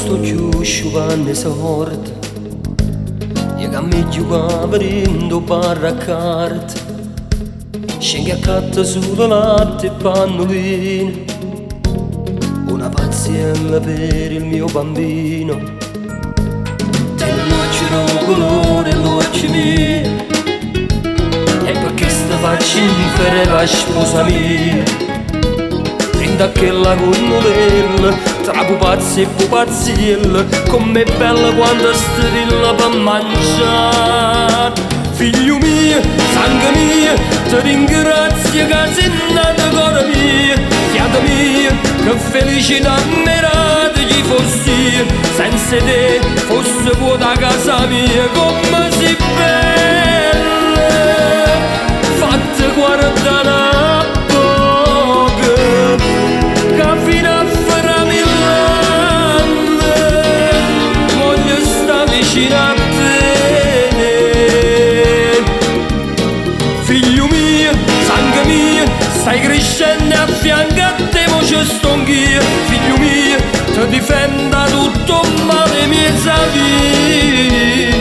sto giù sciupando sorte, io cammiglio qua venendo barra a carte, scendi a catta solo latte e pannolini, una pazienza per il mio bambino, te ne luoccino colore e occhi miei, e perché sta faccia infereva sposa mia. Da che la gonnolella tra pupazzi e pupazzella, com'è bella quando strilla per mangiare. Figlio mio, sangue mio, ti ringrazio che sei nato cuore mio, fiata mia, che felicità mirata ci fossi, senza te fosse vuota casa mia, come si bella, fatta guardare. A te, figlio mio, sangue mio, stai crescendo a fianco a te, mo ci sto anch'io, figlio mio, ti difenda tutto male mia via.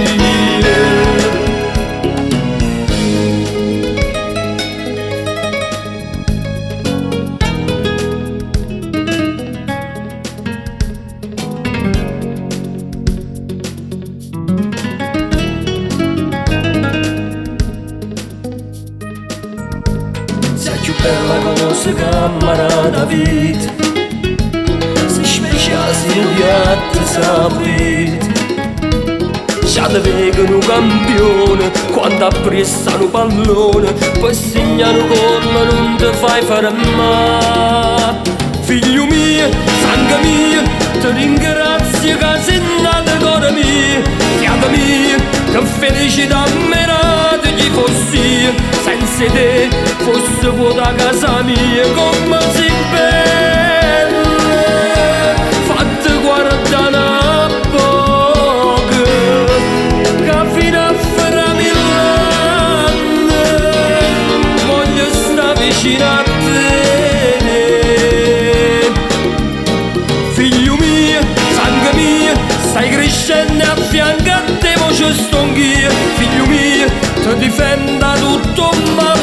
Più bella cosa che ammarata vita, se speciale si piatta saporita, già te vedono un campione quando apprestano un pallone, poi segnano gol ma non ti fai fermare. Figlio mio, sangue mio, ti ringrazio che sei nato cuore mio, fiata mia, che felicità mirata ci fossi, senza te fosse vuota casa mia, come si bella, fatta guardare a poco, che fino a fare mill'anni voglio stare vicino a te. Figlio mio, sangue mio, stai crescendo a fianco a te, mo ci sto anch'io, figlio mio, ti difenda tutto male.